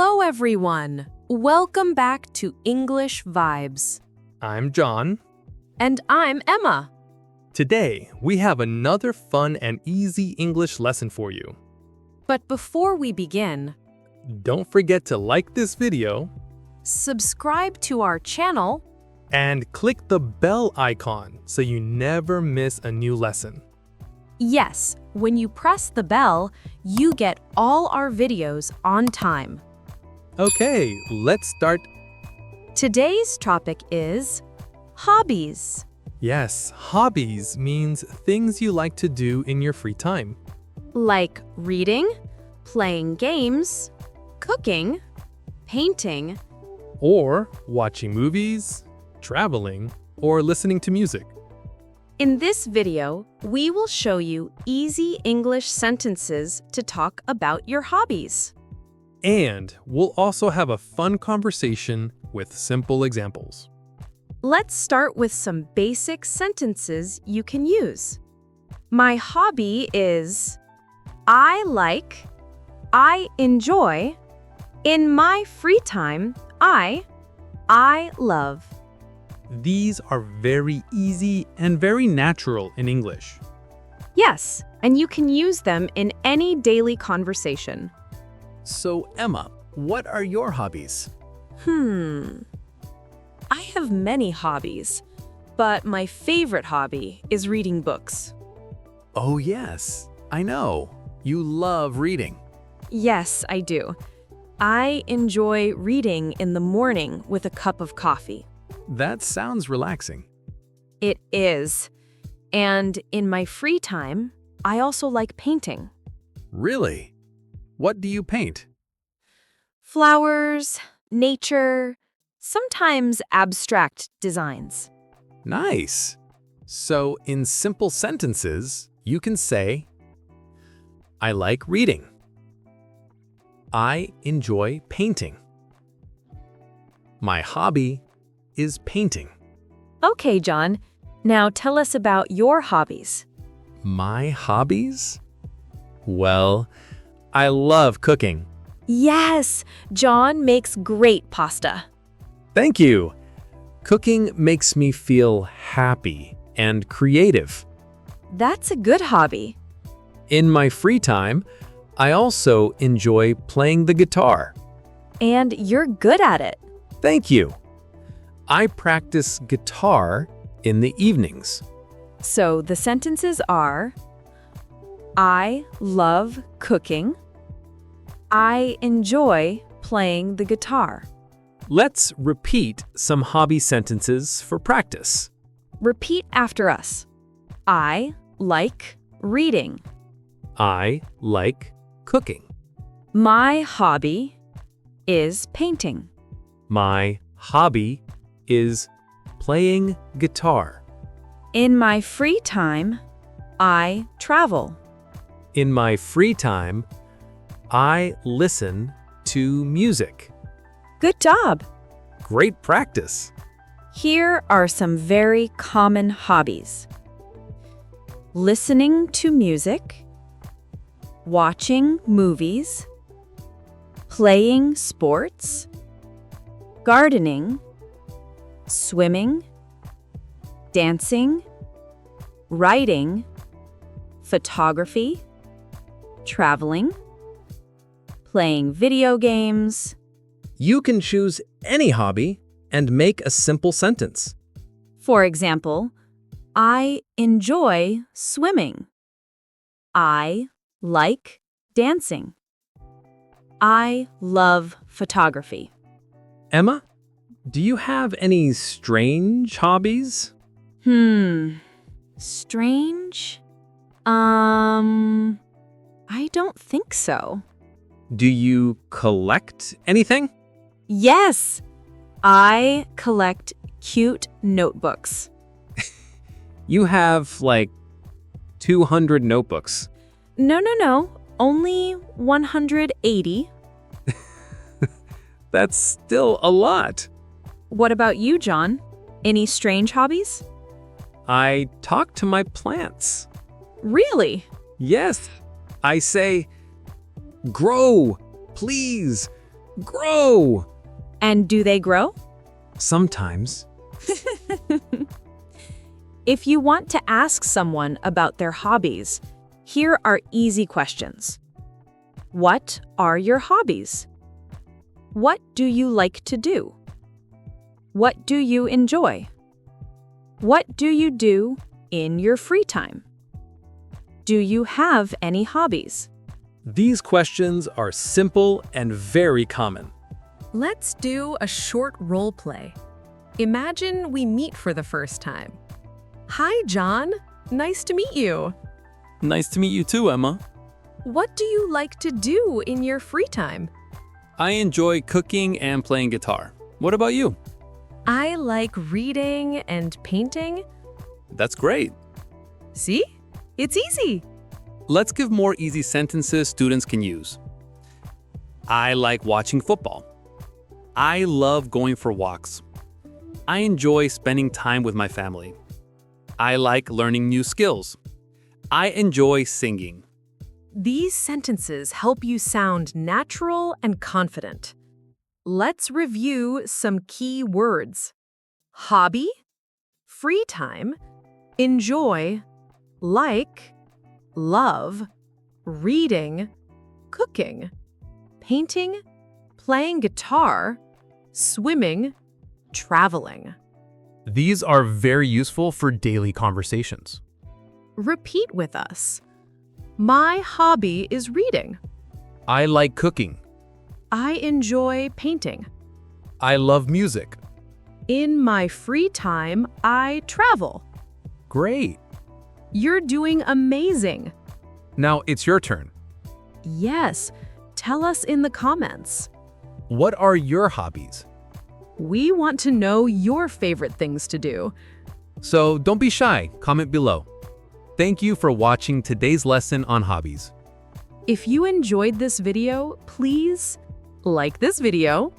Hello, everyone. Welcome back to English Vibes. I'm John. And I'm Emma. Today, we have another fun and easy English lesson for you. But before we begin, Don't forget to like this video subscribe to our channel. and click the bell icon so you never miss a new lesson. Yes, when you press the bell, you get all our videos on time. Okay, let's start. Today's topic is hobbies. Yes, hobbies means things you like to do in your free time. Like reading, playing games, cooking, painting, Or watching movies, traveling, or listening to music. In this video, we will show you easy English sentences to talk about your hobbies. And we'll also have a fun conversation with simple examples. Let's start with some basic sentences you can use. My hobby is I like, I enjoy, in my free time, I love. These are very easy and very natural in English. Yes, and you can use them in any daily conversation. So, Emma, what are your hobbies? I have many hobbies, but my favorite hobby is reading books. Oh, yes, I know. You love reading. Yes, I do. I enjoy reading in the morning with a cup of coffee. That sounds relaxing. It is. And in my free time, I also like painting. Really? What do you paint? Flowers, nature, sometimes abstract designs. Nice. So, in simple sentences, you can say, I like reading. I enjoy painting. My hobby is painting. Okay, John. Now tell us about your hobbies. My hobbies? Well, I love cooking. Yes, John makes great pasta. Thank you. Cooking makes me feel happy and creative. That's a good hobby. In my free time, I also enjoy playing the guitar. And you're good at it. Thank you. I practice guitar in the evenings. So the sentences are, I love cooking. I enjoy playing the guitar. Let's repeat some hobby sentences for practice. Repeat after us. I like reading. I like cooking. My hobby is painting. My hobby is playing guitar. In my free time, I travel. In my free time, I listen to music. Good job! Great practice. Here are some very common hobbies. Listening to music, watching movies, playing sports, gardening, swimming, dancing, writing, photography, traveling, playing video games. You can choose any hobby and make a simple sentence. For example, I enjoy swimming. I like dancing. I love photography. Emma, do you have any strange hobbies? Strange? I don't think so. Do you collect anything? Yes, I collect cute notebooks. You have like 200 notebooks. No, only 180. That's still a lot. What about you, John? Any strange hobbies? I talk to my plants. Really? Yes, I say, grow, please, Grow! And do they grow? Sometimes. If you want to ask someone about their hobbies, here are easy questions. What are your hobbies? What do you like to do? What do you enjoy? What do you do in your free time? Do you have any hobbies? These questions are simple and very common. Let's do a short role play. Imagine we meet for the first time. Hi, John. Nice to meet you. Nice to meet you too, Emma. What do you like to do in your free time? I enjoy cooking and playing guitar. What about you? I like reading and painting. That's great. See? It's easy. Let's give more easy sentences students can use. I like watching football. I love going for walks. I enjoy spending time with my family. I like learning new skills. I enjoy singing. These sentences help you sound natural and confident. Let's review some key words. Hobby, free time, enjoy, like, love, reading, cooking, painting, playing guitar, swimming, traveling. These are very useful for daily conversations. Repeat with us. My hobby is reading. I like cooking. I enjoy painting. I love music. In my free time, I travel. Great. You're doing amazing. Now it's your turn. Yes, tell us in the comments. What are your hobbies? We want to know your favorite things to do. So don't be shy, comment below. Thank you for watching today's lesson on hobbies. If you enjoyed this video, please like this video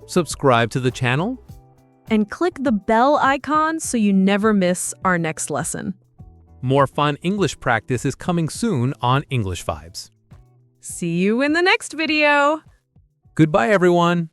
Subscribe to the channel. and click the bell icon so you never miss our next lesson. More fun English practice is coming soon on English Vibes. See you in the next video. Goodbye, everyone.